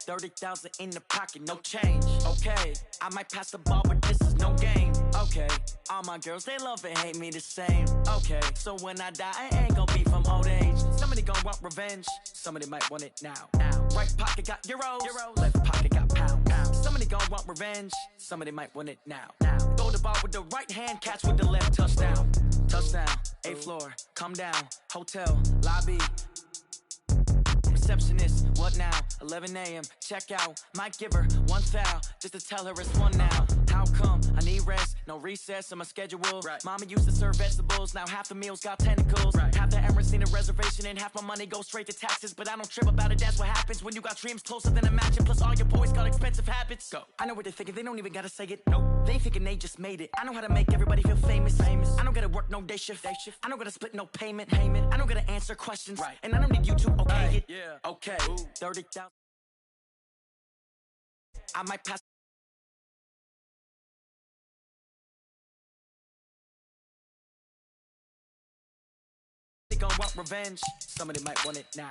30,000 in the pocket, no change. Okay, I might pass the ball, but this is no game. Okay, all my girls, they love and hate me the same. Okay, so when I die, I ain't gonna be from old age. Somebody gon' want revenge, somebody might want it now. Right pocket got euros, left pocket got pounds. Somebody gon' want revenge, somebody might want it now. Throw the ball with the right hand, catch with the left, touchdown. Touchdown, 8th floor, come down, hotel, lobby. Receptionist, what now? 11 a.m. check out. Might give her one foul just to tell her it's one now. How come? I need rest, no recess in my schedule. Right. Mama used to serve vegetables, now half the meals got tentacles. Right. Half the Emirates need a reservation and half my money goes straight to taxes. But I don't trip about it, that's what happens when you got dreams closer than a matching. Plus all your boys got expensive habits. Go. I know what they're thinking, they don't even gotta say it. Nope. They thinking they just made it. I know how to make everybody feel famous. I don't gotta work no day shift. I don't gotta split no payment. I don't gotta answer questions. Right. And I don't need you to okay it. Yeah. Okay, 30,000. I might pass. They gon' want revenge. Somebody might want it now.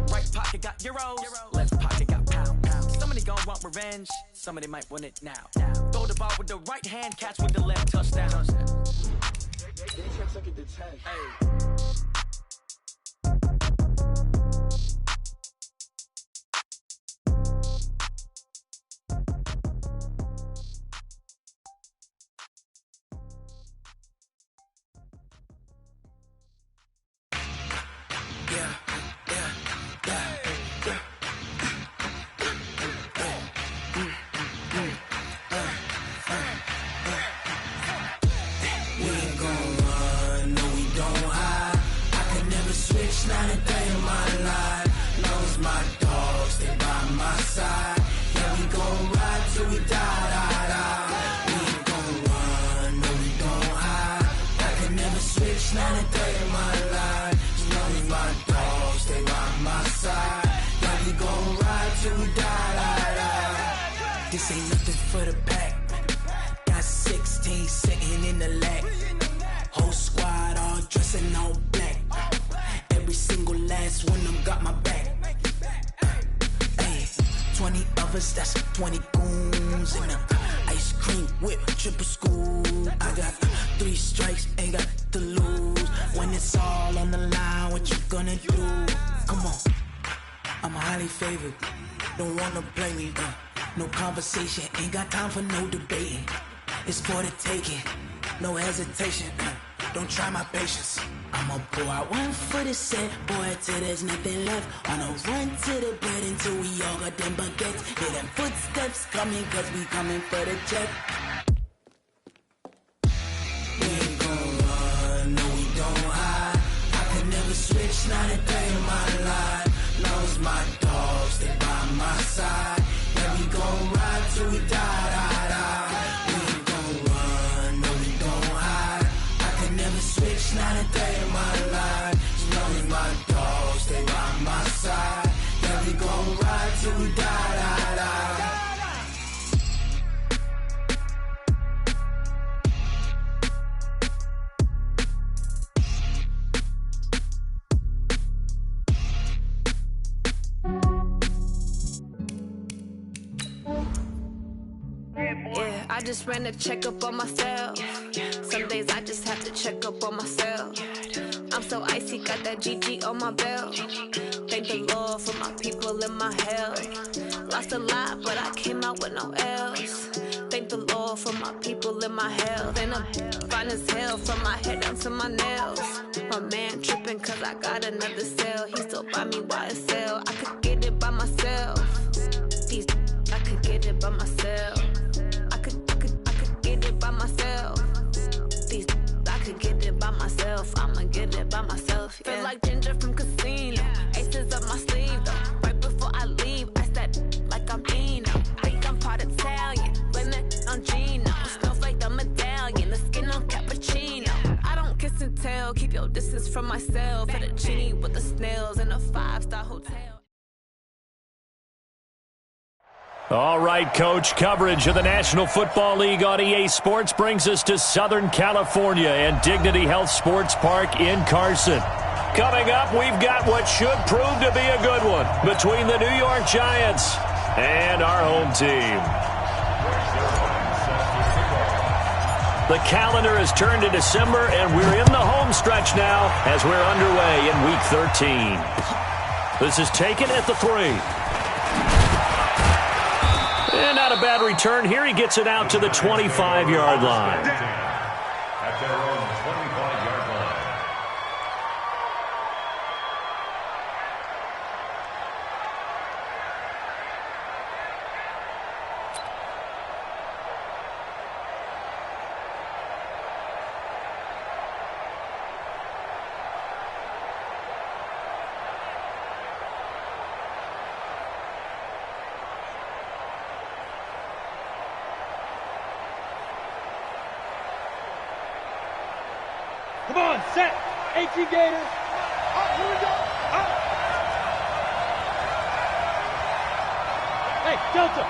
Right pocket got euros, left pocket got pounds. Somebody gon' want revenge. Somebody might want it now. Throw the ball with the right hand, catch with the left, touchdown. They took it to 10. Hey. Not a day in my life. Knows my dogs, stay by my side. Yeah, we gon' ride till we die. We ain't gon' run, no, we gon' hide. I can never switch, not a day in my life. Knows my dogs, stay by my side. Yeah, we gon' ride till we die. This ain't nothing for the pack. Got 16 sitting in the lap. Whole squad all dressing all black. Every single last one of them got my back. Hey, 20 of us, that's 20 goons. And ice cream whip, triple scoop. I got 3 strikes, ain't got to lose. When it's all on the line, what you gonna do? Come on, I'm highly favored. Don't wanna play me, no conversation. Ain't got time for no debating. It's for the taking, no hesitation. Don't try my patience. I'ma pour out one for the set, boy, till there's nothing left. On a run to the bed until we all got them baguettes. Hear them footsteps coming, cause we coming for the check. We ain't gon' run, no, we don't hide. I can never switch, not a day in my life. Knows my dogs, stay by my side. Yeah, we gon' ride till we die. We ain't gon' run, no, we don't hide. I can never switch, not a day in my life. Knows my dogs, stay by my side. Yeah, we gon' ride till we die. Yeah, I just ran a checkup on myself. Some days I just have to check up on myself. I'm so icy, got that GG on my belt. Thank the Lord for my people and my health. Lost a lot, but I came out with no L's. Thank the Lord for my people and my health. And I'm fine as hell from my head down to my nails. My man tripping cause I got another cell. He still buy me YSL. I could get it by myself. These I could get it by myself. I could get it by myself. These I could get it by myself. I'ma get it by myself. Yeah. Feel like Ginger from Casino. Aces up my sleeve though. Right before I leave, I said like I'm Eno. Think I'm part Italian. Blame it on Gino. Snowflake the medallion. The skin on cappuccino. I don't kiss and tell. Keep your distance from myself. Fettuccine with the snails in a 5-star hotel. All right, Coach, coverage of the National Football League on EA Sports brings us to Southern California and Dignity Health Sports Park in Carson. Coming up, we've got what should prove to be a good one between the New York Giants and our home team. The calendar has turned to December, and we're in the home stretch now as we're underway in Week 13. This is taken at the 3. And not a bad return here. He gets it out to the 25-yard line. At their own 25-yard line. Come on, set. 18 Gators. Up, here we go. Up. Hey, Delta.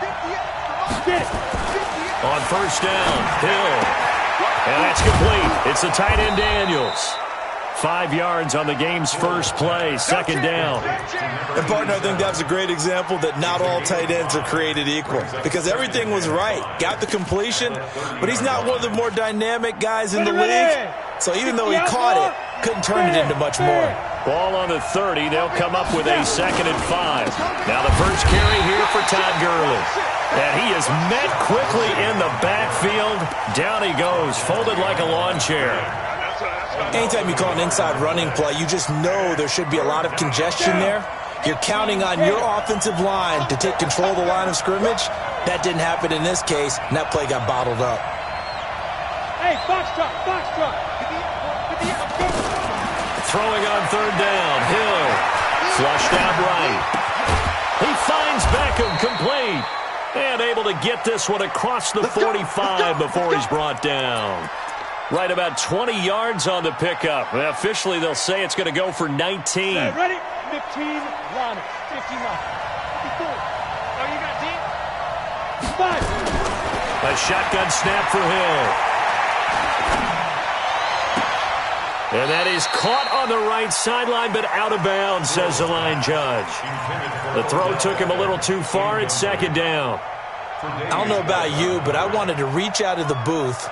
58. Get it. On first down, Hill. And that's complete. It's the tight end Daniels. 5 yards on the game's first play, second down. And, partner, I think that's a great example that not all tight ends are created equal because everything was right. Got the completion, but he's not one of the more dynamic guys in the league. So even though he caught it, couldn't turn it into much more. Ball on the 30. They'll come up with a 2nd and 5. Now the first carry here for Todd Gurley. And he is met quickly in the backfield. Down he goes, folded like a lawn chair. Anytime you call an inside running play, you just know there should be a lot of congestion there. You're counting on your offensive line to take control of the line of scrimmage. That didn't happen in this case, and that play got bottled up. Hey, box truck, box truck. Throwing on third down, Hill. Flushed out right. He finds Beckham complete. And able to get this one across the 45 before he's brought down. Right about 20 yards on the pickup. Officially, they'll say it's going to go for 19. Hey, ready? 15, 1, 59. 54. Oh, you got 10? 5. A shotgun snap for Hill. And that is caught on the right sideline, but out of bounds, says the line judge. The throw took him a little too far. It's second down. I don't know about you, but I wanted to reach out of the booth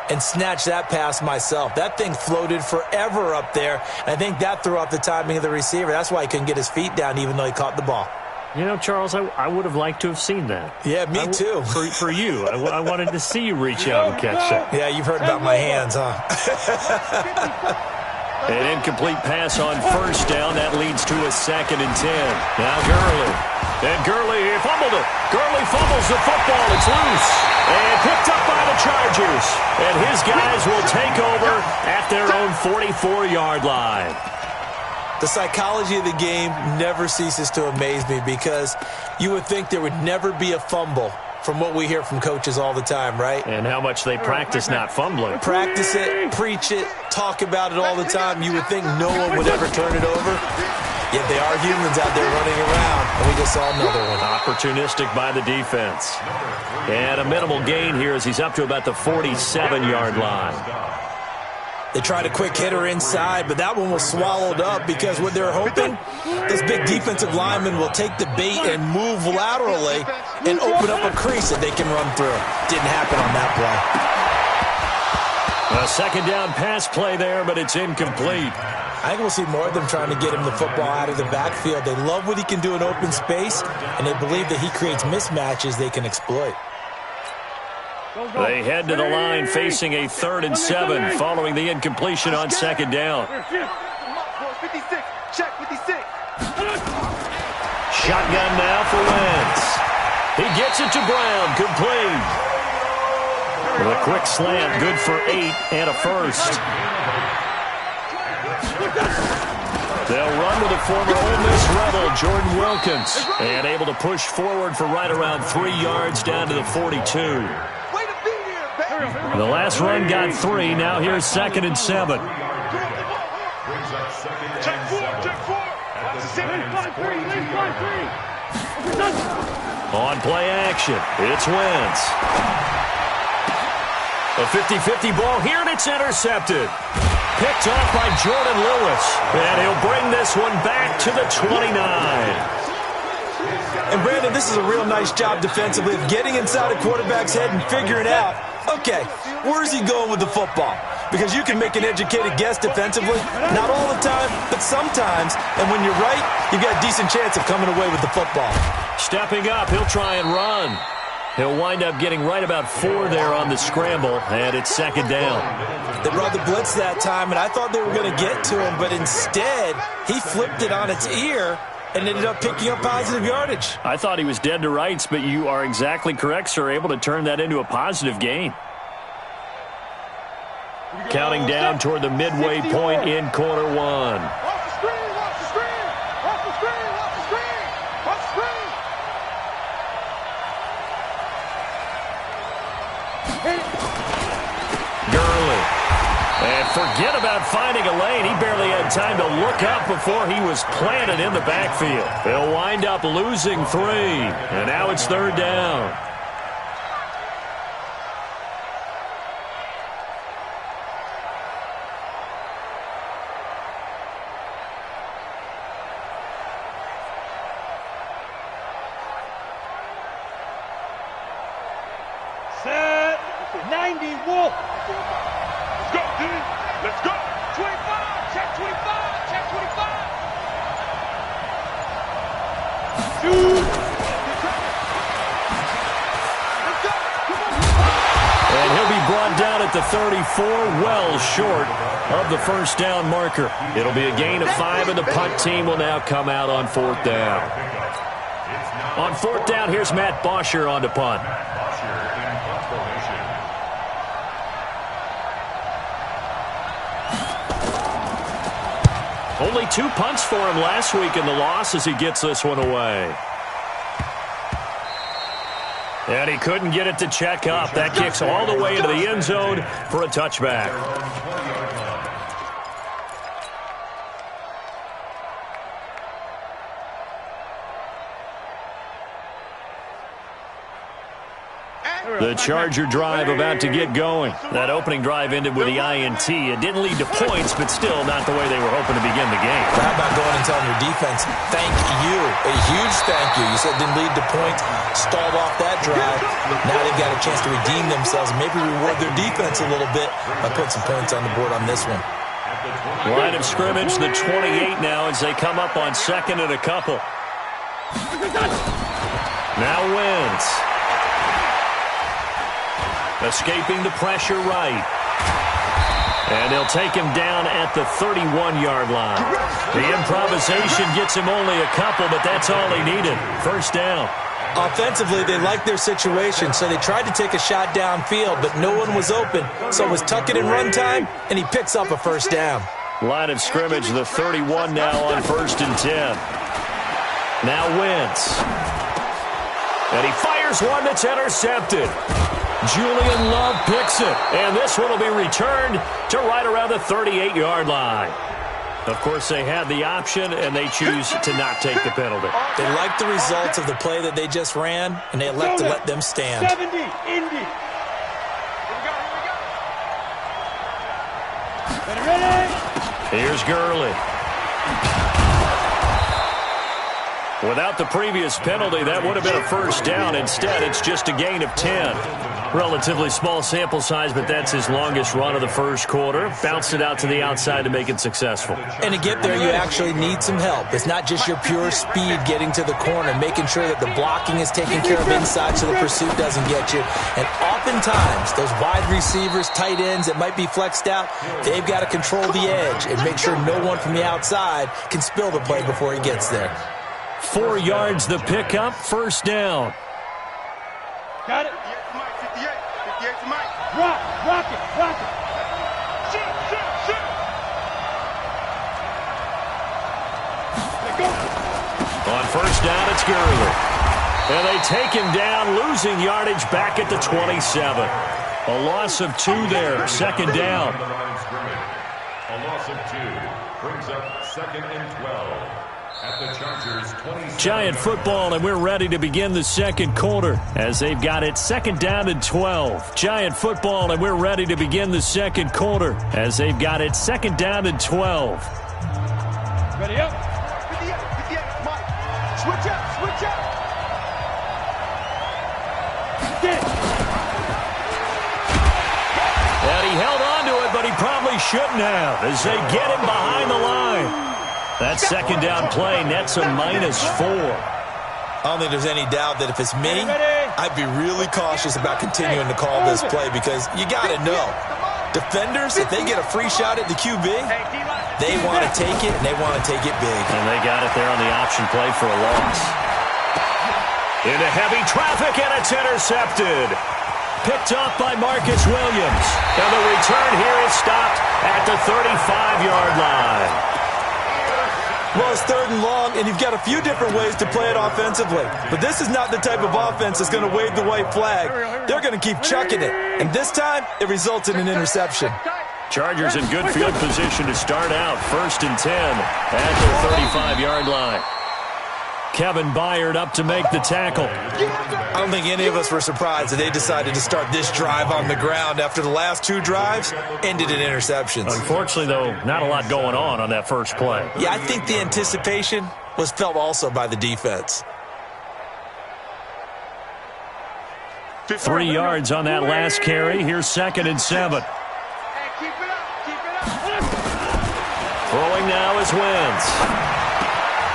and snatch that pass myself. That thing floated forever up there. I think that threw off the timing of the receiver. That's why he couldn't get his feet down even though he caught the ball. You know, Charles, I would have liked to have seen that. Yeah, me too. For you. I wanted to see you reach out and catch that. Yeah, you've heard about my hands, huh? An incomplete pass on first down. That leads to a 2nd and 10. Now Gurley. And Gurley, he fumbled it. Gurley fumbles the football. It's loose. And picked up by the Chargers. And his guys will take over at their own 44-yard line. The psychology of the game never ceases to amaze me because you would think there would never be a fumble from what we hear from coaches all the time, right? And how much they practice not fumbling. Practice it, preach it, talk about it all the time. You would think no one would ever turn it over. Yet they are humans out there running around, and we just saw another one. Opportunistic by the defense. And a minimal gain here as he's up to about the 47-yard line. They tried a quick hitter inside, but that one was swallowed up because what they're hoping, those big defensive linemen will take the bait and move laterally and open up a crease that they can run through. Didn't happen on that play. A second down pass play there, but it's incomplete. I think we'll see more of them trying to get him the football out of the backfield. They love what he can do in open space, and they believe that he creates mismatches they can exploit. They head to the line facing a 3rd and 7 following the incompletion on second down. 56. Check 56. Shotgun now for Wentz. He gets it to Brown, complete. With a quick slant, good for 8 and a first. They'll run with the former Ole Miss Rebel, Jordan Wilkins, and able to push forward for right around 3 yards down to the 42. The last run got 3. Now here's 2nd and 7. Check 4. On play action, it's Wentz. A 50-50 ball here, and it's intercepted. Picked off by Jordan Lewis. And he'll bring this one back to the 29. And, Brandon, this is a real nice job defensively of getting inside a quarterback's head and figuring out, okay, where's he going with the football? Because you can make an educated guess defensively, not all the time, but sometimes. And when you're right, you've got a decent chance of coming away with the football. Stepping up, he'll try and run. He'll wind up getting right about 4 there on the scramble, and it's second down. They brought the blitz that time, and I thought they were going to get to him, but instead, he flipped it on its ear and ended up picking up positive yardage. I thought he was dead to rights, but you are exactly correct, sir, able to turn that into a positive gain. Counting down toward the midway point in quarter one. Watch the screen, watch the screen, watch the screen, watch the screen, watch the screen. Gurley. And forget about finding a lane. He barely had time to look up before he was planted in the backfield. They'll wind up losing 3, and now it's third down. Set 90 Wolf. Let's go, D. Let's go. 25. Check 25. Check 25. Shoot. Let's go. And he'll be brought down at the 34, well short of the first down marker. It'll be a gain of 5, and the punt team will now come out on 4th down. On 4th down, here's Matt Bosher on to punt. Only 2 punts for him last week in the loss as he gets this one away. And he couldn't get it to check up. That kicks all the way into the end zone for a touchback. The Charger drive about to get going. That opening drive ended with the INT. It didn't lead to points, but still not the way they were hoping to begin the game. How about going and telling your defense, thank you, a huge thank you. You said it didn't lead to points, stalled off that drive. Now they've got a chance to redeem themselves and maybe reward their defense a little bit by putting some points on the board on this one. Line of scrimmage, the 28 now as they come up on 2nd and a couple. Now Wentz. Escaping the pressure right. And they'll take him down at the 31-yard line. The improvisation gets him only a couple, but that's all he needed. First down. Offensively, they liked their situation, so they tried to take a shot downfield, but no one was open. So it was tuck it in run time, and he picks up a first down. Line of scrimmage, the 31 now on 1st and 10. Now Wentz. And he fires one that's intercepted. Julian Love picks it, and this one will be returned to right around the 38-yard line. Of course, they had the option, and they choose to not take the penalty. They like the results of the play that they just ran, and they elect to let them stand. 70, Indy. Ready? Here's Gurley. Without the previous penalty, that would have been a first down. Instead, it's just a gain of 10. Relatively small sample size, but that's his longest run of the first quarter. Bounced it out to the outside to make it successful. And to get there, you actually need some help. It's not just your pure speed getting to the corner, making sure that the blocking is taken care of inside so the pursuit doesn't get you. And oftentimes, those wide receivers, tight ends that might be flexed out, they've got to control the edge and make sure no one from the outside can spill the play before he gets there. 4 yards the pickup, first down. Got it. 58 to Mike. Rock it. Shoot. Let go. On first down, it's Gurley. And they take him down, losing yardage back at the 27. A loss of 2 there, second down. A loss of 2 brings up 2nd and 12. At the Chargers 27. Giant football, and we're ready to begin the second quarter as they've got it 2nd down and 12. Giant football, and we're ready to begin the second quarter as they've got it 2nd down and 12. Ready up. 58, Mike. Switch up. And he held on to it, but he probably shouldn't have as they get him behind the line. That second down play nets a -4. I don't think there's any doubt that if it's me, I'd be really cautious about continuing to call this play because you got to know. Defenders, if they get a free shot at the QB, they want to take it, and they want to take it big. And they got it there on the option play for a loss. Into heavy traffic, and it's intercepted. Picked off by Marcus Williams. And the return here is stopped at the 35-yard line. Well, it's 3rd and long, and you've got a few different ways to play it offensively. But this is not the type of offense that's going to wave the white flag. They're going to keep chucking it. And this time, it results in an interception. Chargers in good field position to start out. 1st and 10 at the 35-yard line. Kevin Byard up to make the tackle. I don't think any of us were surprised that they decided to start this drive on the ground after the last 2 drives ended in interceptions. Unfortunately, though, not a lot going on that first play. Yeah, I think the anticipation was felt also by the defense. 3 yards on that last carry. Here's 2nd and 7. Throwing now is Wentz.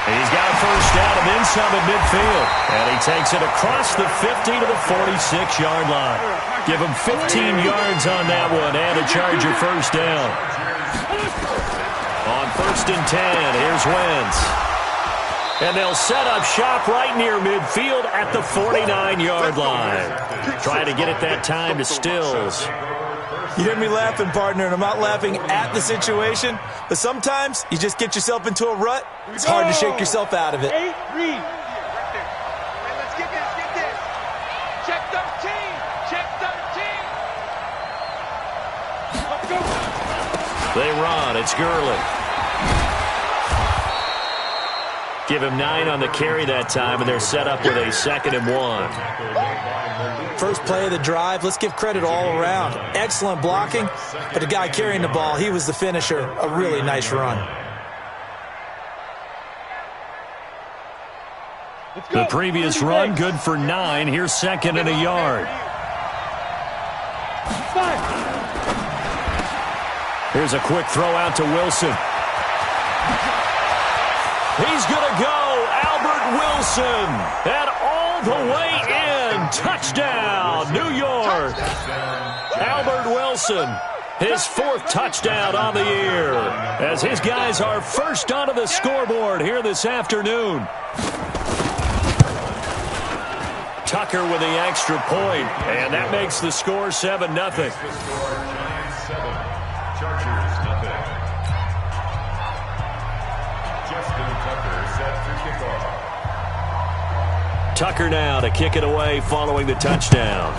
He's got a first down and then some at midfield. And he takes it across the 50 to the 46-yard line. Give him 15 yards on that one and a Charger first down. On 1st and 10, here's Wentz. And they'll set up shop right near midfield at the 49-yard line. Trying to get it that time to Stills. You hear me laughing, partner, and I'm not laughing at the situation, but sometimes you just get yourself into a rut. It's hard to shake yourself out of it. 8 read. Let's get this. Check 13. Check 13. Let's go. They run. It's Gurley. Give him 9 on the carry that time, and they're set up with a 2nd and 1. First play of the drive, let's give credit all around. Excellent blocking, but the guy carrying the ball, he was the finisher. A really nice run. The previous run, good for 9. Here's 2nd and a yard. Here's a quick throw out to Wilson. He's going to go, Albert Wilson, and all the way in. Touchdown, New York. Albert Wilson, his 4th touchdown on the year, as his guys are first onto the scoreboard here this afternoon. Tucker with the extra point, and that makes the score 7-0. Chargers, nothing. Justin Tucker set to kick off. Tucker now to kick it away following the touchdown.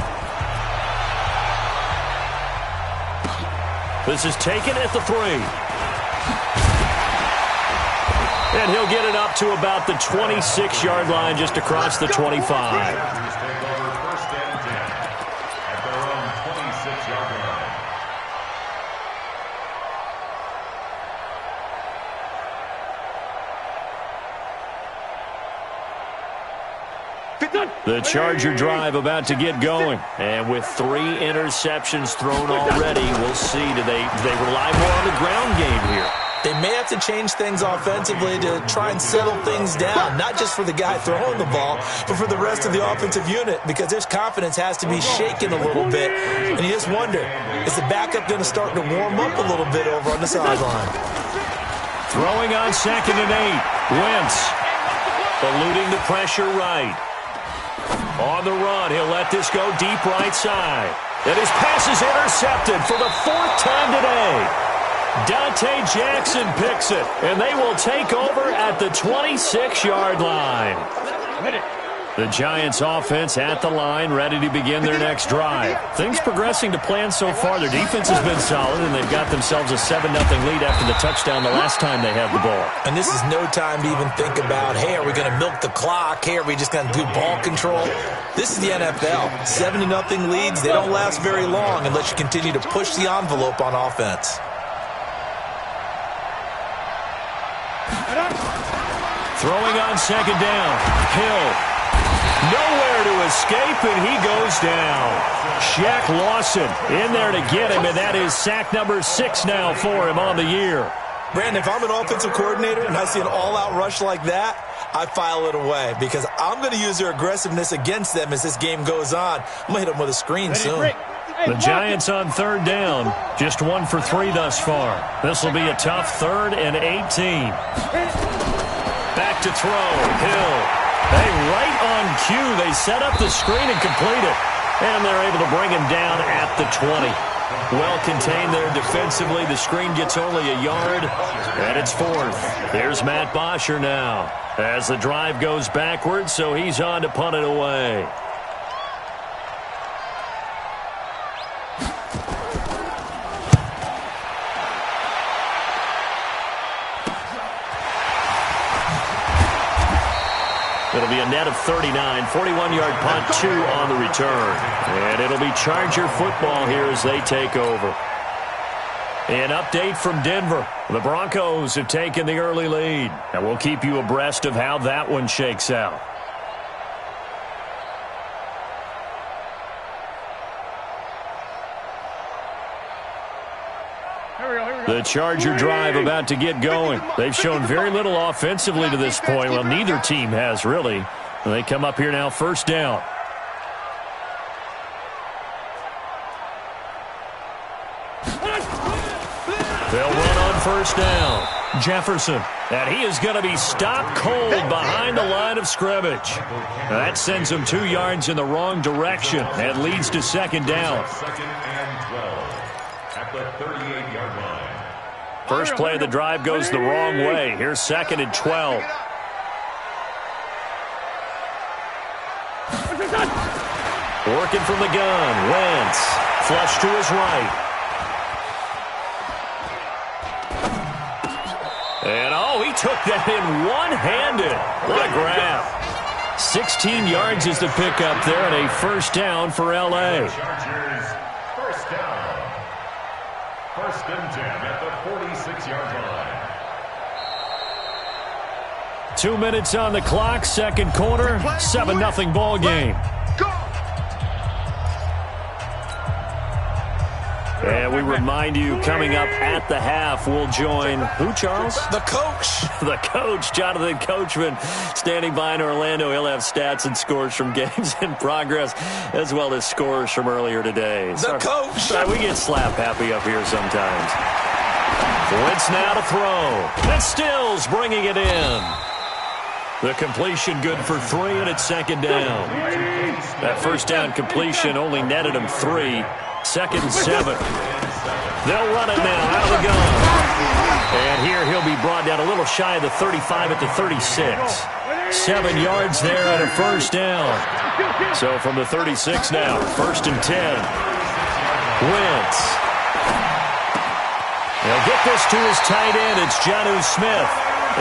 This is taken at the 3. And he'll get it up to about the 26-yard line, just across the 25. The Charger drive about to get going. And with 3 interceptions thrown already, we'll see. Do they rely more on the ground game here? They may have to change things offensively to try and settle things down, not just for the guy throwing the ball, but for the rest of the offensive unit, because their confidence has to be shaken a little bit. And you just wonder, is the backup going to start to warm up a little bit over on the sideline? Throwing on 2nd and 8. Wentz eluding the pressure right. On the run, he'll let this go deep right side. And his pass is intercepted for the 4th time today. Dante Jackson picks it, and they will take over at the 26-yard line. The Giants offense at the line, ready to begin their next drive. Things progressing to plan so far. Their defense has been solid, and they've got themselves a 7-0 lead after the touchdown the last time they had the ball. And this is no time to even think about, hey, are we going to milk the clock? Hey, are we just going to do ball control? This is the NFL. 7-0 leads, they don't last very long unless you continue to push the envelope on offense. Throwing on 2nd down. Hill. Nowhere to escape, and he goes down. Shaq Lawson in there to get him, and that is sack number 6 now for him on the year. Brandon, if I'm an offensive coordinator and I see an all-out rush like that, I file it away because I'm going to use their aggressiveness against them as this game goes on. I'm going to hit them with a screen soon. The Giants on 3rd down, just 1 for 3 thus far. This will be a tough 3rd and 18. Back to throw, Hill. Hey, right on cue, they set up the screen and complete it. And they're able to bring him down at the 20. Well contained there defensively. The screen gets only a yard, and it's 4th. Here's Matt Bosher now as the drive goes backwards, so he's on to punt it away. It'll be a net of 39, 41-yard punt, 2 on the return. And it'll be Charger football here as they take over. An update from Denver. The Broncos have taken the early lead. And we'll keep you abreast of how that one shakes out. The Charger drive about to get going. They've shown very little offensively to this point. Well, neither team has, really. They come up here now, 1st down. They'll run on 1st down. Jefferson. And he is going to be stopped cold behind the line of scrimmage. Now that sends him 2 yards in the wrong direction and leads to 2nd down. 2nd and 12 at the 38-yard line. First play of the drive goes the wrong way. Here's 2nd and 12. Working from the gun. Wentz. Flush to his right. And, oh, he took that in one-handed. What a grab. 16 yards is the pickup there, and a 1st down for L.A. Chargers, 1st down. 1st and 10 at the 46-yard line. 2 minutes on the clock, 2nd quarter, 7-0 ball game. And we remind you, coming up at the half, we'll join who, Charles? The coach. The coach, Jonathan Coachman, standing by in Orlando. He'll have stats and scores from games in progress, as well as scores from earlier today. The coach. We get slap happy up here sometimes. Wentz now to throw. And Stills bringing it in. The completion good for 3, and it's 2nd down. That 1st down completion only netted him 3. 2nd and 7. They'll run it now out of the gun. And here he'll be brought down a little shy of the 35 at the 36. 7 yards there and a 1st down. So from the 36 now, 1st and 10. Wentz. They'll get this to his tight end. It's Jonnu Smith.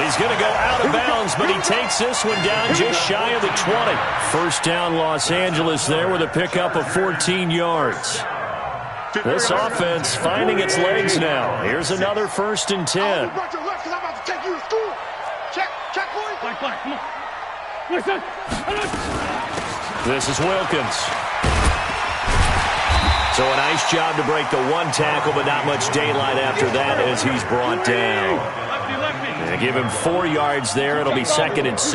He's going to go out of bounds, but he takes this one down just shy of the 20. 1st down Los Angeles there with a pickup of 14 yards. This offense finding its legs now. Here's another 1st and 10. This is Wilkins. So a nice job to break the 1 tackle, but not much daylight after that as he's brought down. And give him 4 yards there. It'll be 2nd and 6.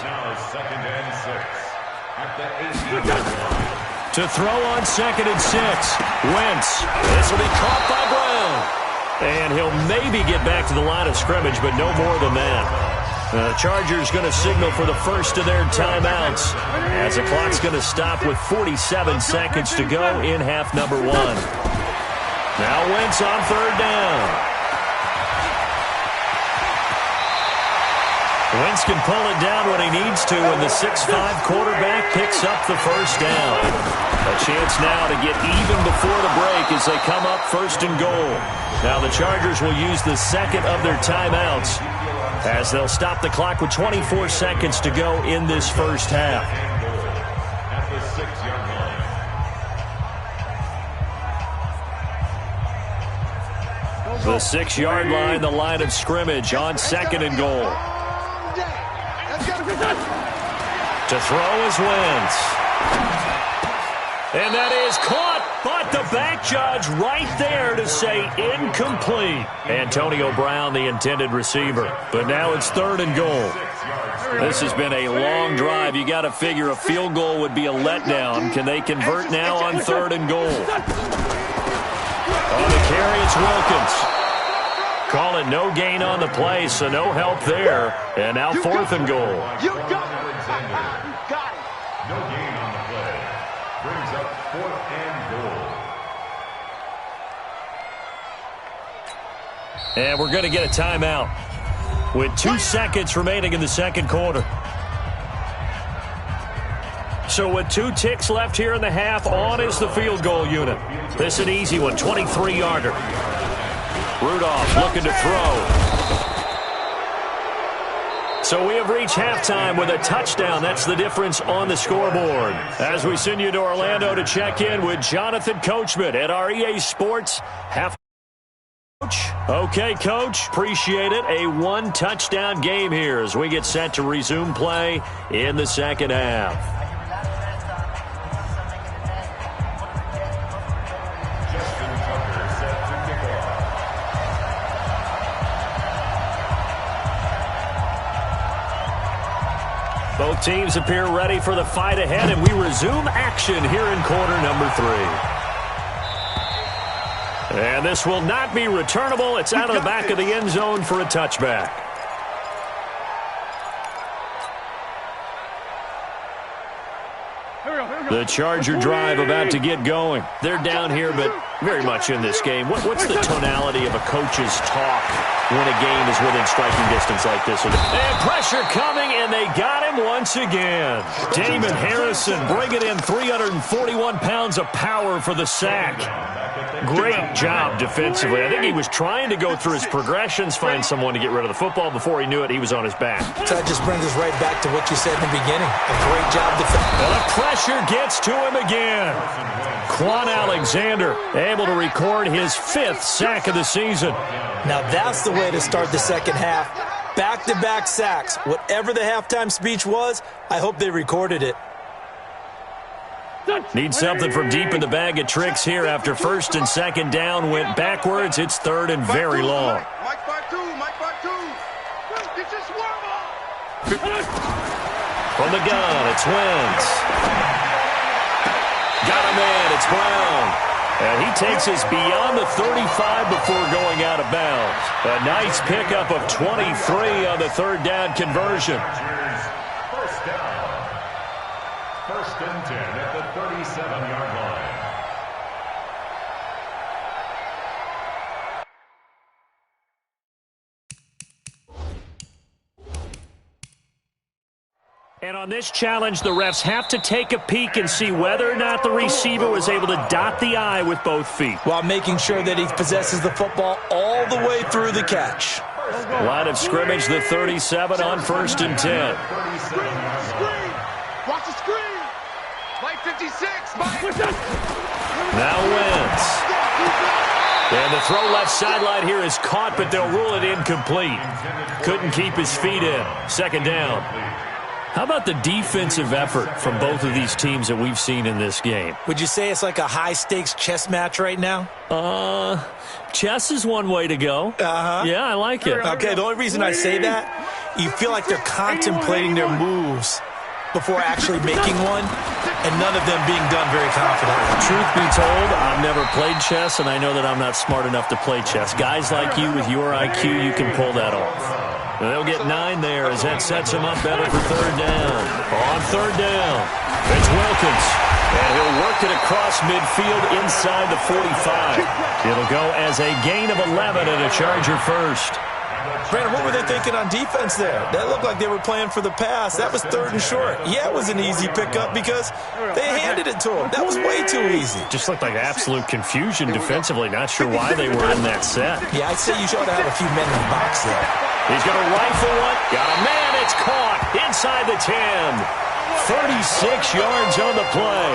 Now 2nd and 6 at the 18-yard line. To throw on 2nd and 6. Wentz. This will be caught by Brown. And he'll maybe get back to the line of scrimmage, but no more than that. The Chargers going to signal for the first of their timeouts as the clock's going to stop with 47 seconds to go in half number 1. Now Wentz on 3rd down. Wentz can pull it down when he needs to, and the 6'5" quarterback picks up the 1st down. A chance now to get even before the break as they come up 1st and goal. Now the Chargers will use the 2nd of their timeouts as they'll stop the clock with 24 seconds to go in this 1st half. At the 6-yard line. The 6-yard line, the line of scrimmage on 2nd and goal. To throw is Wentz. And that is caught, but the back judge right there to say incomplete. Antonio Brown, the intended receiver. But now it's 3rd and goal. This has been a long drive. You got to figure a field goal would be a letdown. Can they convert now on 3rd and goal? On the carry, it's Wilkins. Call it no gain on the play, so no help there. And now 4th and goal. You got it. You got it. No gain on the play. Brings up 4th and goal. And we're going to get a timeout with 2 seconds remaining in the second quarter. So with 2 ticks left here in the half, on is the field goal unit. This is an easy one, 23-yarder. Rudolph looking to throw. So we have reached halftime with a touchdown. That's the difference on the scoreboard. As we send you to Orlando to check in with Jonathan Coachman at our EA Sports half. Okay, Coach, appreciate it. A 1-touchdown game here as we get set to resume play in the second half. Both teams appear ready for the fight ahead, and we resume action here in quarter number 3. And this will not be returnable. It's out of the back of the end zone for a touchback. The Charger drive about to get going. They're down here, but very much in this game. What's the tonality of a coach's talk when a game is within striking distance like this? And pressure coming, and they got him once again. Damon Harrison bringing in 341 pounds of power for the sack. Great job defensively. I think he was trying to go through his progressions, find someone to get rid of the football. Before he knew it, he was on his back. So that just brings us right back to what you said in the beginning. A great job defensively. And the pressure gets to him again. Quan Alexander able to record his 5th sack of the season. Now that's the way to start the second half. Back-to-back sacks. Whatever the halftime speech was, I hope they recorded it. Need something from deep in the bag of tricks here after 1st and 2nd down went backwards. It's 3rd and very long. Mike Bartu. This is From the gun, it's Wentz. Got a man, it's Brown. And he takes us beyond the 35 before going out of bounds. A nice pickup of 23 on the 3rd down conversion. First down. 1st and 10 at the 37-yard line. And on this challenge, the refs have to take a peek and see whether or not the receiver was able to dot the I with both feet. While making sure that he possesses the football all the way through the catch. Line of scrimmage, the 37 on 1st and 10. Watch the screen. Mike 56. Now Wentz. And the throw left sideline here is caught, but they'll rule it incomplete. Couldn't keep his feet in. 2nd down. How about the defensive effort from both of these teams that we've seen in this game? Would you say it's like a high-stakes chess match right now? Chess is one way to go. Yeah, I like it. Okay, the only reason I say that, you feel like they're contemplating their moves before actually making one, and none of them being done very confidently. Truth be told, I've never played chess, and I know that I'm not smart enough to play chess. Guys like you with your IQ, you can pull that off. And they'll get 9 there as that sets them up better for 3rd down. On 3rd down, it's Wilkins. And he'll work it across midfield inside the 45. It'll go as a gain of 11 and a Charger first. Brandon, what were they thinking on defense there? That looked like they were playing for the pass. That was 3rd and short. Yeah, it was an easy pickup because they handed it to him. That was way too easy. Just looked like absolute confusion defensively. Not sure why they were in that set. Yeah, I'd say you should have a few men in the box there. He's going to rifle one. Got a man. It's caught inside the 10. 36 yards on the play.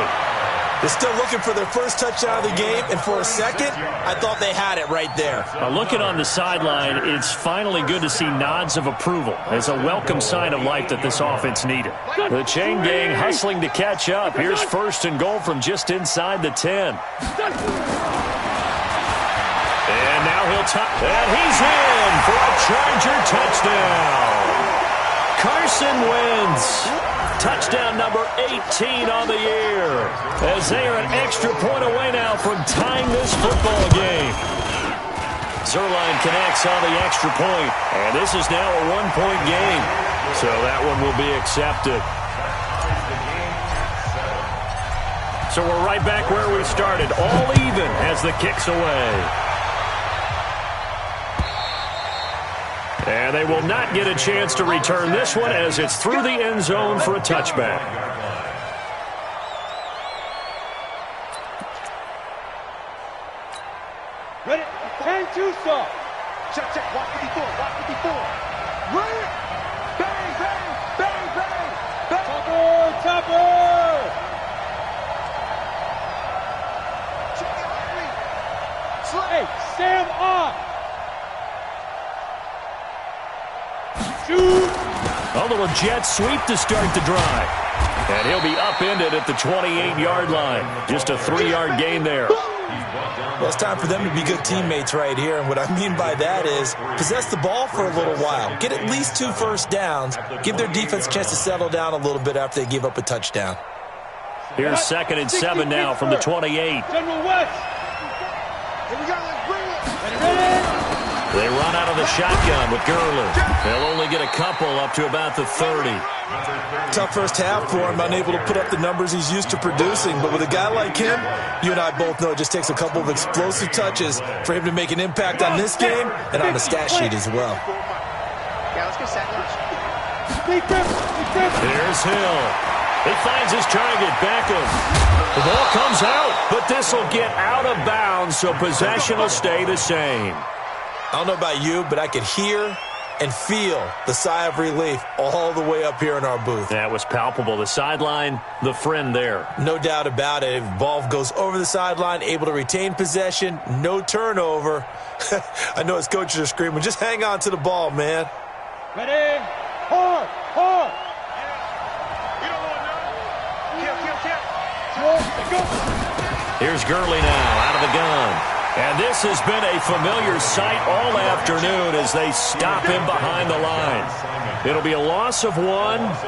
They're still looking for their first touchdown of the game, and for a second, I thought they had it right there. Looking on the sideline, it's finally good to see nods of approval. It's a welcome sign of life that this offense needed. The chain gang hustling to catch up. Here's first and goal from just inside the 10. And now he'll and he's in for a Charger touchdown. Carson Wentz. Touchdown number 18 on the year, as they are an extra point away now from tying this football game. Zuerlein connects on the extra point, and this is now a one-point game, so that one will be accepted. So we're right back where we started, all even as the kick's away. And they will not get a chance to return this one as it's through the end zone for a touchback. Ready? 10-2 stop. Check, check. Watch 54. Watch 54. Ready? Bang, bang, bang, bang, bang. Topper, topper. Check it out. Hey, Sam off. Shoot. A little jet sweep to start the drive. And he'll be upended at the 28-yard line. Just a 3-yard gain there. Well, it's time for them to be good teammates right here. And what I mean by that is possess the ball for a little while. Get at least 2 first downs. Give their defense a chance to settle down a little bit after they give up a touchdown. Here's 2nd and 7 now from the 28. General West. Here we go. Let's bring it. They run out of the shotgun with Gurley. They'll only get a couple up to about the 30. Tough first half for him, unable to put up the numbers he's used to producing. But with a guy like him, you and I both know it just takes a couple of explosive touches for him to make an impact on this game and on the stat sheet as well. Yeah, let's get set. Here's Hill. He finds his target, Beckham. The ball comes out, but this will get out of bounds, so possession will stay the same. I don't know about you, but I could hear and feel the sigh of relief all the way up here in our booth. That was palpable. The sideline, the friend there. No doubt about it. If the ball goes over the sideline, able to retain possession, no turnover. I know his coaches are screaming, just hang on to the ball, man. Ready? Hard, hard. Here's Gurley now out of the gun. And this has been a familiar sight all afternoon as they stop him behind the line. It'll be a loss of 1,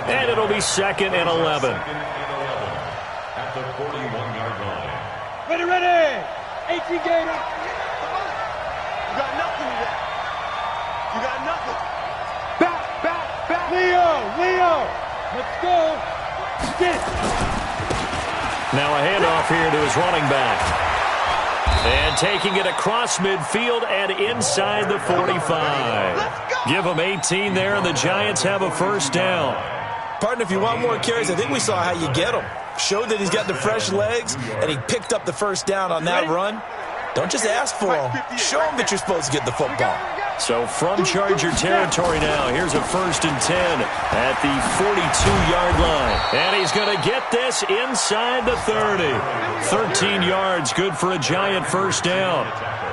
and it'll be 2nd and 11. At the 41-yard line. Ready, ready. 18 Gator. You got nothing with that. You got nothing. Back, back, back. Leo. Let's go. Get it. Now a handoff here to his running back. And taking it across midfield and inside the 45. Give them 18 there, and the Giants have a first down. Partner, if you want more carries, I think we saw how you get them. Showed that he's got the fresh legs, and he picked up the first down on that run. Don't just ask for him. Show him that you're supposed to get the football. So from Charger territory now, here's a 1st and 10 at the 42-yard line. And he's going to get this inside the 30. 13 yards, good for a Giant first down.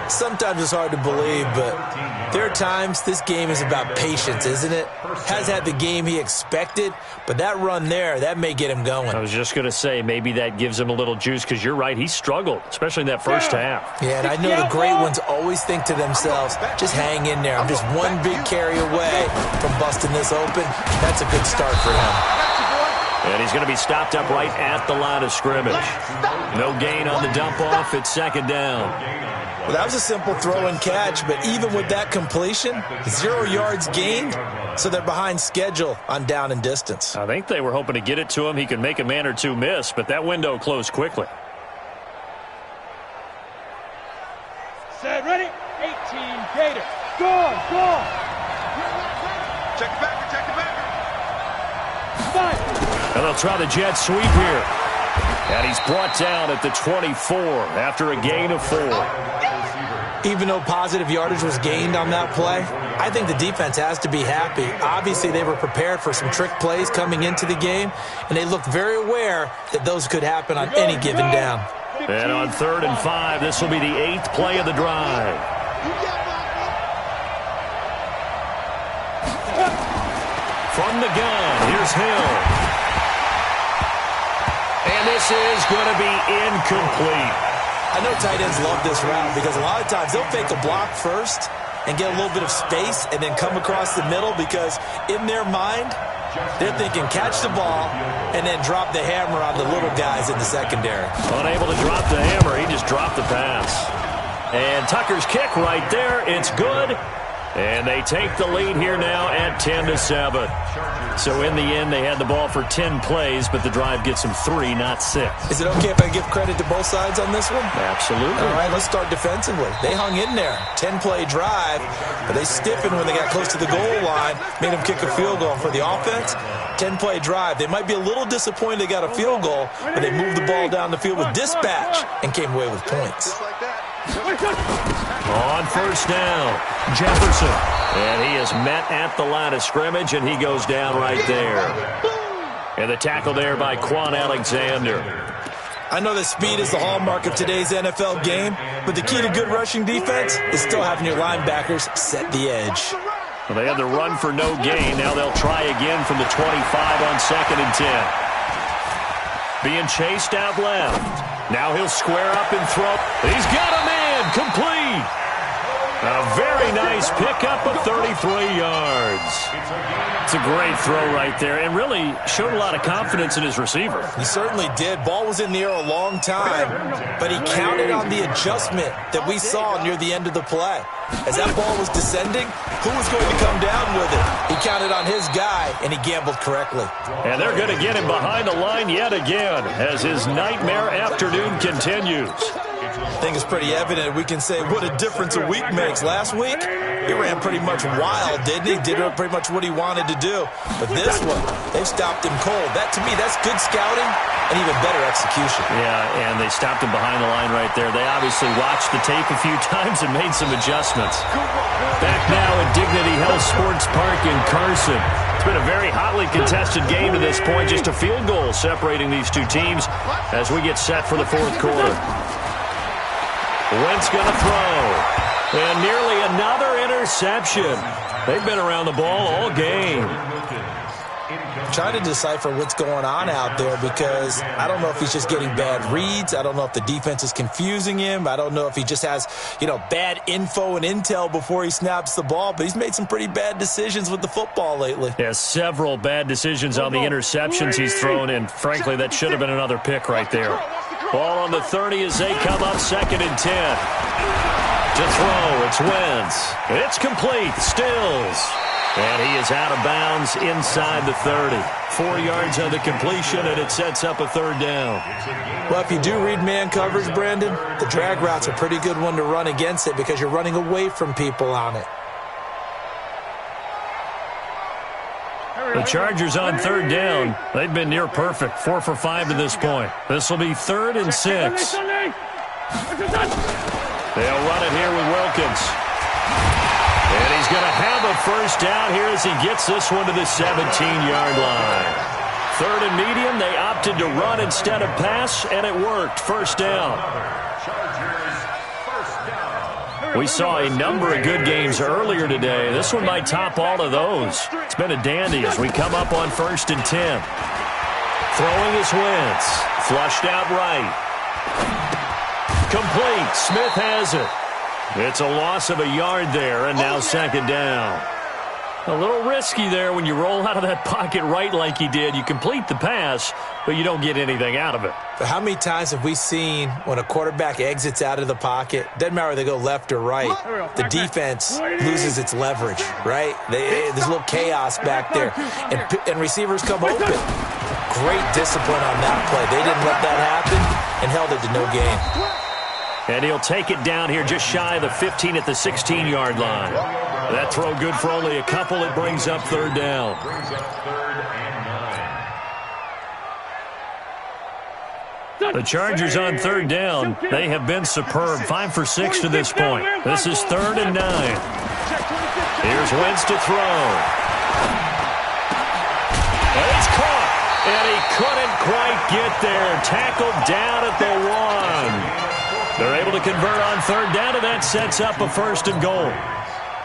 Sometimes it's hard to believe, but there are times this game is about patience, isn't it? Has had the game he expected, but that run there, that may get him going. I was just going to say, maybe that gives him a little juice, because you're right, he struggled, especially in that first half. Yeah, and I know the great ones always think to themselves, just hang in there. I'm just one big carry away from busting this open. That's a good start for him. And he's going to be stopped up right at the line of scrimmage. No gain on the dump off. It's 2nd down. Well, that was a simple throw and catch, but even with that completion, 0 yards gained, so they're behind schedule on down and distance. I think they were hoping to get it to him. He could make a man or two miss, but that window closed quickly. Set, ready? 18 Gator. Gone. Check it back. Five. And they'll try the jet sweep here. And he's brought down at the 24 after a gain of 4. Even though positive yardage was gained on that play, I think the defense has to be happy. Obviously, they were prepared for some trick plays coming into the game, and they looked very aware that those could happen on any given down. And on 3rd and 5, this will be the 8th play of the drive. From the gun, here's Hill. And this is going to be incomplete. I know tight ends love this route because a lot of times they'll fake a block first and get a little bit of space and then come across the middle because in their mind, they're thinking catch the ball and then drop the hammer on the little guys in the secondary. Unable to drop the hammer, he just dropped the pass. And Tucker's kick right there, it's good. And they take the lead here now at 10-7. So in the end, they had the ball for 10 plays, but the drive gets them 3, not 6. Is it okay if I give credit to both sides on this one? Absolutely. All right, let's start defensively. They hung in there. 10-play drive, but they stiffened when they got close to the goal line, made them kick a field goal. For the offense, 10-play drive. They might be a little disappointed they got a field goal, but they moved the ball down the field with dispatch and came away with points. On 1st down, Jefferson. And he is met at the line of scrimmage, and he goes down right there. And the tackle there by Quan Alexander. I know that speed is the hallmark of today's NFL game, but the key to good rushing defense is still having your linebackers set the edge. Well, they had the run for no gain. Now they'll try again from the 25 on 2nd and 10. Being chased out left. Now he'll square up and throw. He's got a man complete. A very nice pickup of 33 yards. It's a great throw right there and really showed a lot of confidence in his receiver. He certainly did. Ball was in the air a long time, but he counted on the adjustment that we saw near the end of the play. As that ball was descending, who was going to come down with it? He counted on his guy, and he gambled correctly. And they're going to get him behind the line yet again as his nightmare afternoon continues. I think it's pretty evident. We can say what a difference a week makes. Last week, he ran pretty much wild, didn't he? Did pretty much what he wanted to do. But this one, they've stopped him cold. That, to me, that's good scouting and even better execution. Yeah, and they stopped him behind the line right there. They obviously watched the tape a few times and made some adjustments. Back now at Dignity Health Sports Park in Carson. It's been a very hotly contested game to this point. Just a field goal separating these two teams as we get set for the 4th quarter. Wentz going to throw. And nearly another interception. They've been around the ball all game. Trying to decipher what's going on out there because I don't know if he's just getting bad reads. I don't know if the defense is confusing him. I don't know if he just has, bad info and intel before he snaps the ball. But he's made some pretty bad decisions with the football lately. Yeah, several bad decisions on the interceptions he's thrown. And frankly, that should have been another pick right there. Ball on the 30 as they come up 2nd and 10. To throw, it's Wentz. It's complete, Stills. And he is out of bounds inside the 30. 4 yards on the completion, and it sets up a 3rd down. Well, if you do read man coverage, Brandon, the drag route's a pretty good one to run against it because you're running away from people on it. The Chargers on 3rd down. They've been near perfect, 4 for 5 to this point. This will be 3rd and 6. They'll run it here with Wilkins. And he's going to have a 1st down here as he gets this one to the 17-yard line. 3rd and medium, they opted to run instead of pass, and it worked. 1st down. We saw a number of good games earlier today. This one might top all of those. It's been a dandy as we come up on 1st and 10. Throwing is Wentz. Flushed out right. Complete. Smith has it. It's a loss of a yard there, and now 2nd down. A little risky there when you roll out of that pocket right like he did. You complete the pass, but you don't get anything out of it. But how many times have we seen when a quarterback exits out of the pocket, doesn't matter whether they go left or right, the defense loses its leverage, right? There's a little chaos back there, and receivers come open. Great discipline on that play. They didn't let that happen and held it to no gain. And he'll take it down here just shy of the 15 at the 16-yard line. That throw good for only a couple. It brings up 3rd down. The Chargers on third down. They have been superb. 5 for 6 to this point. This is 3rd and 9. Here's Wentz to throw. And he's caught. And he couldn't quite get there. Tackled down at the 1. They're able to convert on third down, and that sets up a 1st and goal.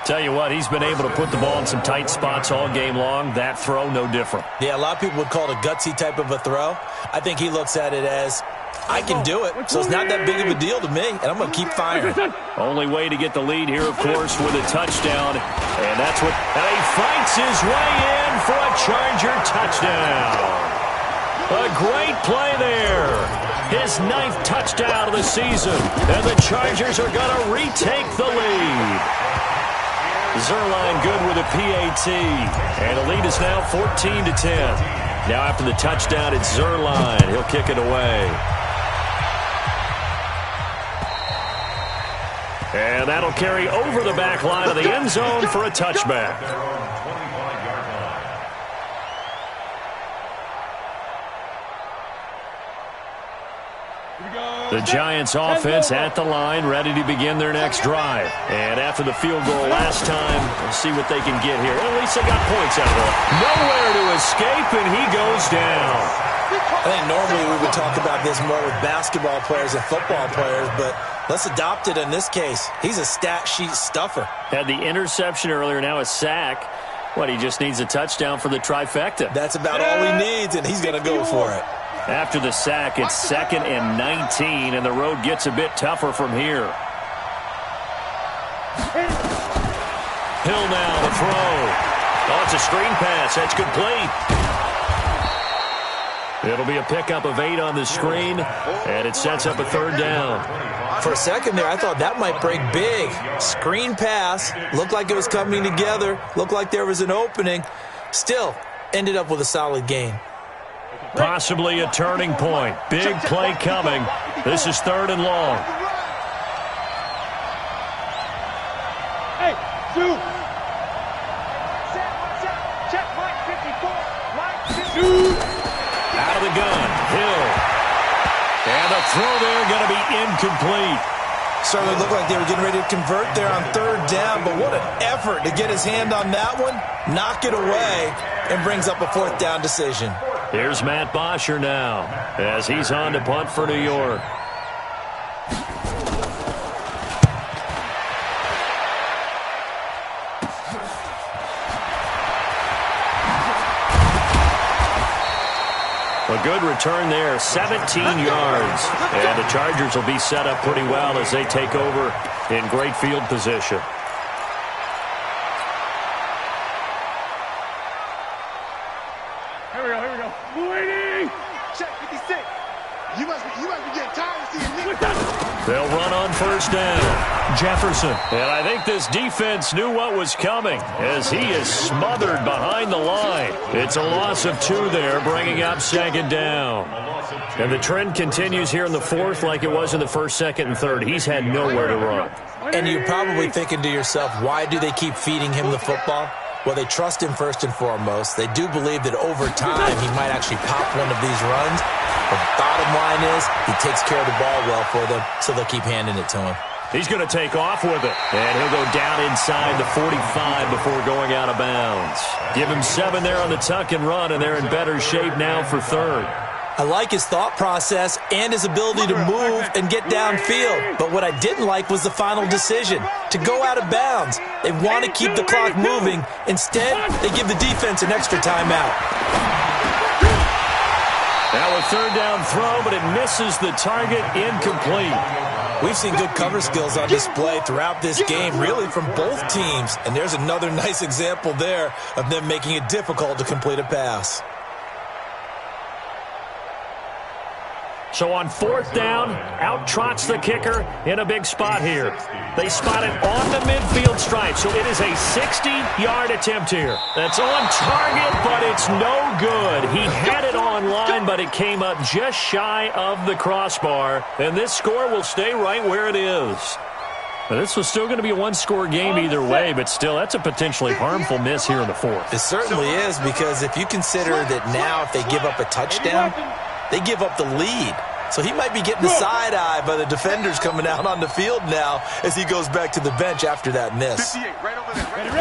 Tell you what, he's been able to put the ball in some tight spots all game long. That throw, no different. Yeah, a lot of people would call it a gutsy type of a throw. I think he looks at it as, I can do it, so it's not that big of a deal to me, and I'm going to keep firing. Only way to get the lead here, of course, with a touchdown. And that's what, and he fights his way in for a Charger touchdown. A great play there. His 9th touchdown of the season. And the Chargers are going to retake the lead. Zuerlein good with a PAT. And the lead is now 14-10. Now after the touchdown, it's Zuerlein. He'll kick it away. And that'll carry over the back line of the end zone for a touchback. The Giants offense at the line, ready to begin their next drive. And after the field goal last time, we'll see what they can get here. At least they got points out of it. Nowhere to escape, and he goes down. I think normally we would talk about this more with basketball players and football players, but let's adopt it in this case. He's a stat sheet stuffer. Had the interception earlier, now a sack. What, he just needs a touchdown for the trifecta. That's about all he needs, and he's going to go for it. After the sack, it's 2nd and 19, and the road gets a bit tougher from here. Hill now to throw. Oh, it's a screen pass. That's complete. It'll be a pickup of 8 on the screen, and it sets up a 3rd down. For a second there, I thought that might break big. Screen pass. Looked like it was coming together. Looked like there was an opening. Still, ended up with a solid gain. Possibly a turning point. Big play coming. This is 3rd and long. Hey, shoot. Check Mike 54. Mike 54. Out of the gun. Hill. And the throw there going to be incomplete. Certainly looked like they were getting ready to convert there on 3rd down, but what an effort to get his hand on that one, knock it away, and brings up a 4th down decision. Here's Matt Bosher now as he's on to punt for New York. A good return there, 17 yards. And the Chargers will be set up pretty well as they take over in great field position. Here we go. Bleeding. Check 56. You must be getting tired of seeing me. They'll run on 1st down. Jefferson. And I think this defense knew what was coming as he is smothered behind the line. It's a loss of 2 there, bringing up 2nd down. And the trend continues here in the 4th like it was in the 1st, 2nd, and 3rd. He's had nowhere to run. And you're probably thinking to yourself, why do they keep feeding him the football? Well, they trust him first and foremost. They do believe that over time he might actually pop one of these runs. The bottom line is he takes care of the ball well for them, so they'll keep handing it to him. He's going to take off with it. And he'll go down inside the 45 before going out of bounds. Give him 7 there on the tuck and run, and they're in better shape now for 3rd. I like his thought process and his ability to move and get downfield. But what I didn't like was the final decision, to go out of bounds. They want to keep the clock moving. Instead, they give the defense an extra timeout. Now a 3rd down throw, but it misses the target, incomplete. We've seen good cover skills on display throughout this game, really from both teams. And there's another nice example there of them making it difficult to complete a pass. So on 4th down, out trots the kicker in a big spot here. They spot it on the midfield stripe, so it is a 60-yard attempt here. That's on target, but it's no good. He had it on line, but it came up just shy of the crossbar, and this score will stay right where it is. Now, this was still going to be a 1-score game either way, but still, that's a potentially harmful miss here in the 4th. It certainly is, because if you consider that now if they give up a touchdown, they give up the lead. So he might be getting the side eye by the defenders coming out on the field now as he goes back to the bench after that miss. 58, right over there. Ready?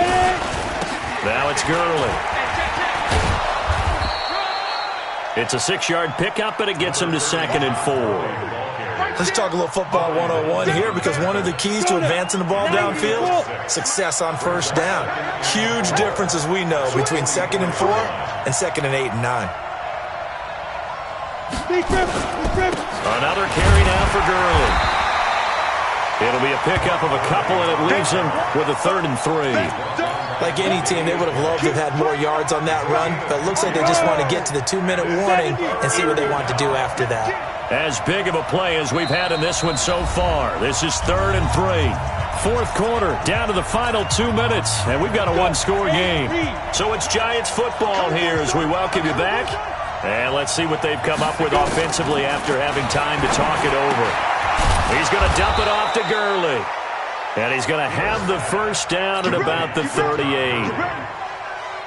Now it's Gurley. It's a 6-yard pickup, and it gets him to 2nd and 4. Let's talk a little football 101 here, because one of the keys to advancing the ball downfield, success on first down. Huge difference, as we know, between 2nd and 4 and 2nd and 8 and 9. Another carry now for Gurley. It'll be a pickup of a couple, and it leaves him with a 3rd and 3. Like any team, they would have loved to have had more yards on that run, but it looks like they just want to get to the 2-minute warning and see what they want to do after that. As big of a play as we've had in this one so far. This is 3rd and 3. 4th quarter, down to the final 2 minutes, and we've got a one-score game. So it's Giants football here as we welcome you back. And let's see what they've come up with offensively after having time to talk it over. He's going to dump it off to Gurley. And he's going to have the first down at about the 38.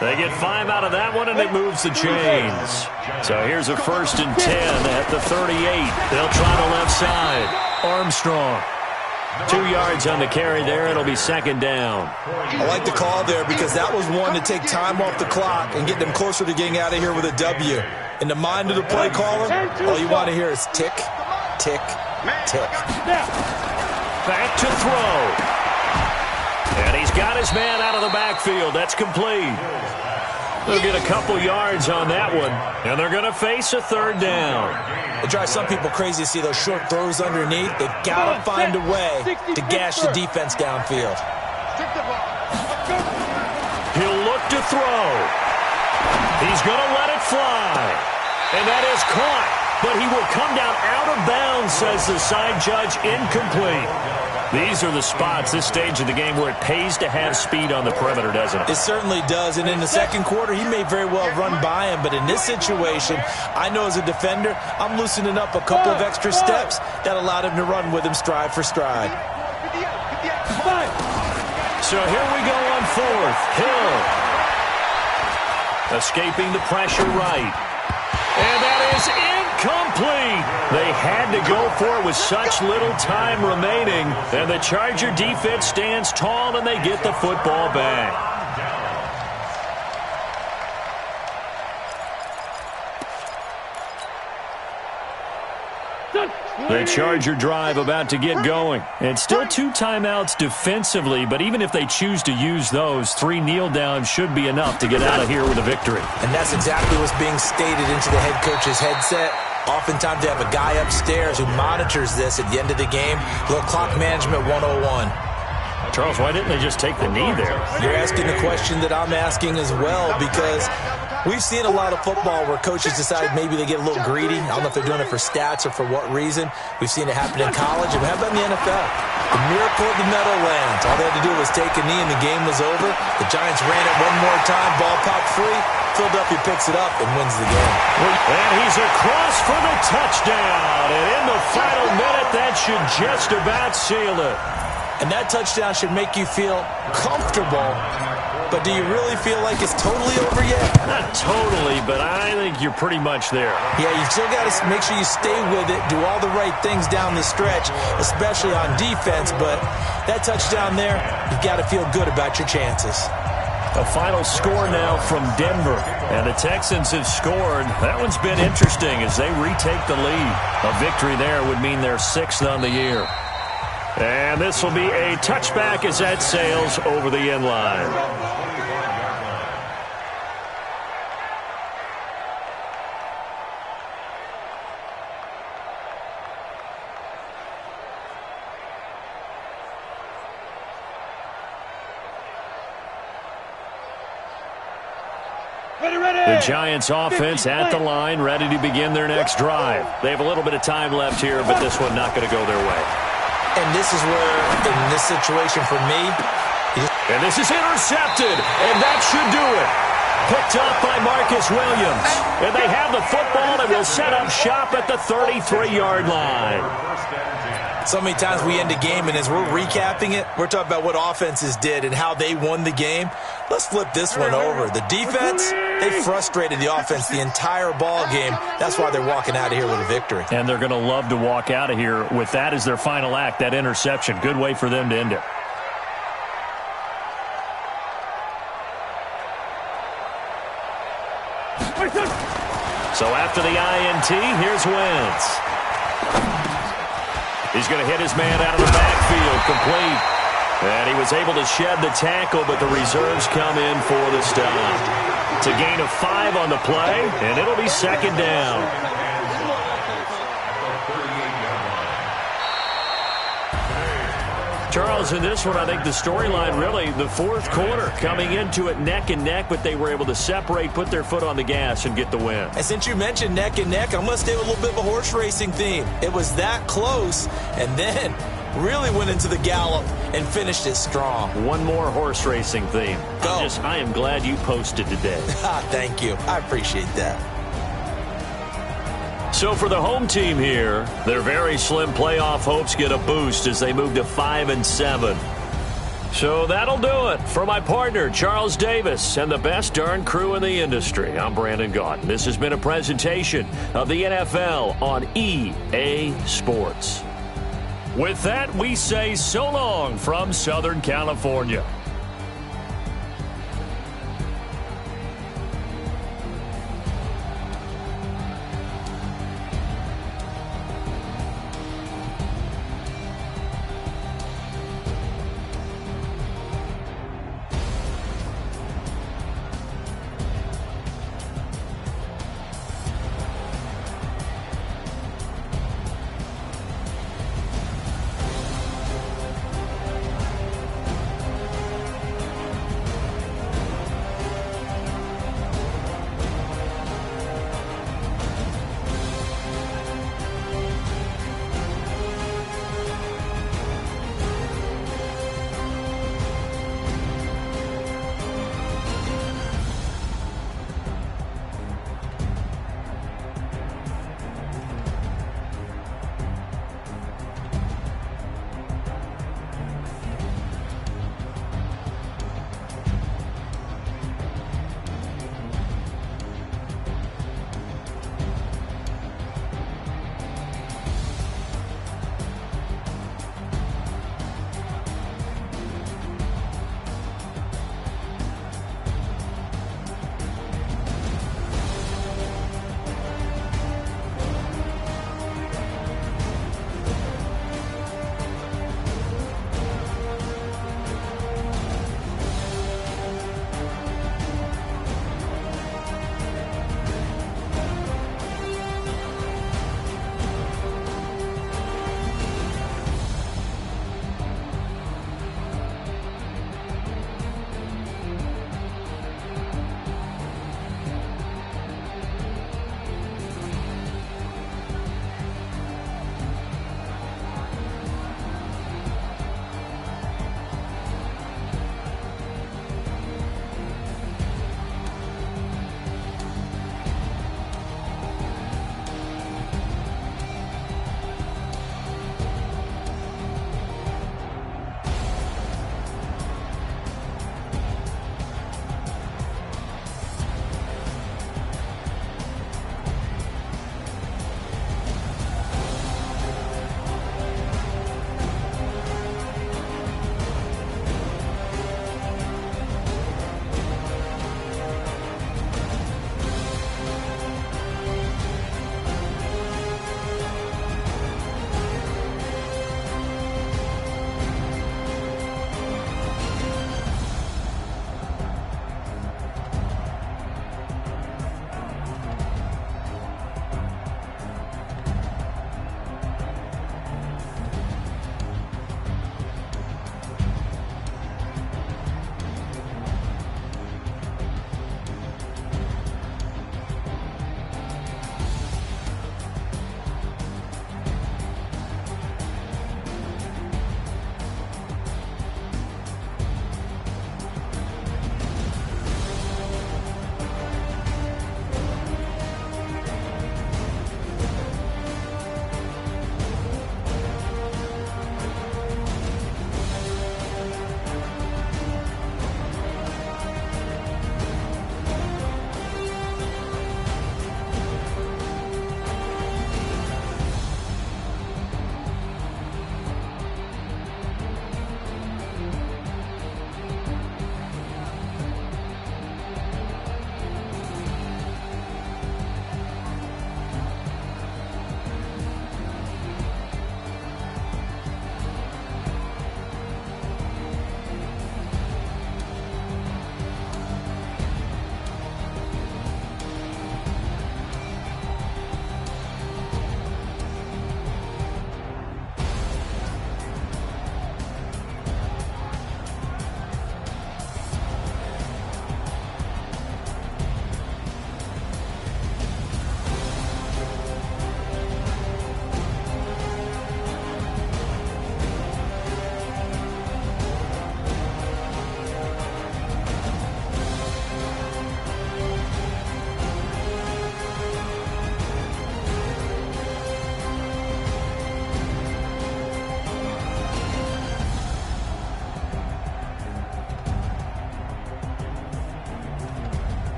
They get 5 out of that one, and it moves the chains. So here's a 1st and 10 at the 38. They'll try the left side. Armstrong. 2 yards on the carry there. It'll be 2nd down. I like the call there because that was one to take time off the clock and get them closer to getting out of here with a W. In the mind of the play caller, all you want to hear is tick, tick, tick. Back to throw. And he's got his man out of the backfield. That's complete. They'll get a couple yards on that one, and they're going to face a 3rd down. It drives some people crazy to see those short throws underneath. They've got to find a way to gash the defense downfield. He'll look to throw. He's going to let it fly. And that is caught. But he will come down out of bounds, says the side judge. Incomplete. These are the spots, this stage of the game, where it pays to have speed on the perimeter, doesn't it? It certainly does. And in the 2nd quarter, he may very well run by him. But in this situation, I know as a defender, I'm loosening up a couple of extra steps that allowed him to run with him stride for stride. So here we go on 4th. Hill. Escaping the pressure right. And that is incomplete. They had to go for it with such little time remaining. And the Charger defense stands tall, and they get the football back. The Charger drive about to get going. And still 2 timeouts defensively, but even if they choose to use those, 3 kneel downs should be enough to get out of here with a victory. And that's exactly what's being stated into the head coach's headset. Oftentimes they have a guy upstairs who monitors this at the end of the game. Little clock management 101. Charles, why didn't they just take the knee there? You're asking the question that I'm asking as well, because we've seen a lot of football where coaches decide maybe they get a little greedy. I don't know if they're doing it for stats or for what reason. We've seen it happen in college, and how about in the NFL? The miracle of the Meadowlands. All they had to do was take a knee, and the game was over. The Giants ran it one more time. Ball popped free. Philadelphia picks it up and wins the game. And he's across for the touchdown. And in the final minute, that should just about seal it. And that touchdown should make you feel comfortable. But do you really feel like it's totally over yet? Not totally, but I think you're pretty much there. Yeah, you still got to make sure you stay with it, do all the right things down the stretch, especially on defense. But that touchdown there, you've got to feel good about your chances. A final score now from Denver. And the Texans have scored. That one's been interesting as they retake the lead. A victory there would mean they're 6th on the year. And this will be a touchback as that sails over the end line. The Giants offense at the line, ready to begin their next drive. They have a little bit of time left here, but this one not going to go their way. And this is where, in this situation for me... And this is intercepted, and that should do it. Picked up by Marcus Williams. And they have the football and will set up shop at the 33-yard line. So many times we end a game, and as we're recapping it, we're talking about what offenses did and how they won the game. Let's flip this one over. The defense, they frustrated the offense the entire ball game. That's why they're walking out of here with a victory. And they're going to love to walk out of here with that as their final act, that interception. Good way for them to end it. So after the INT, here's Wentz. He's going to hit his man out of the backfield, complete. And he was able to shed the tackle, but the reserves come in for the stop. It's a gain of 5 on the play, and it'll be second down. Charles, in this one, I think the storyline really, the fourth quarter, coming into it neck and neck, but they were able to separate, put their foot on the gas, and get the win. And since you mentioned neck and neck, I'm going to stay with a little bit of a horse racing theme. It was that close, and then really went into the gallop and finished it strong. One more horse racing theme. Go. I am glad you posted today. Thank you. I appreciate that. So for the home team here, their very slim playoff hopes get a boost as they move to 5-7. So that'll do it. For my partner, Charles Davis, and the best darn crew in the industry, I'm Brandon Gaudin. This has been a presentation of the NFL on EA Sports. With that, we say so long from Southern California.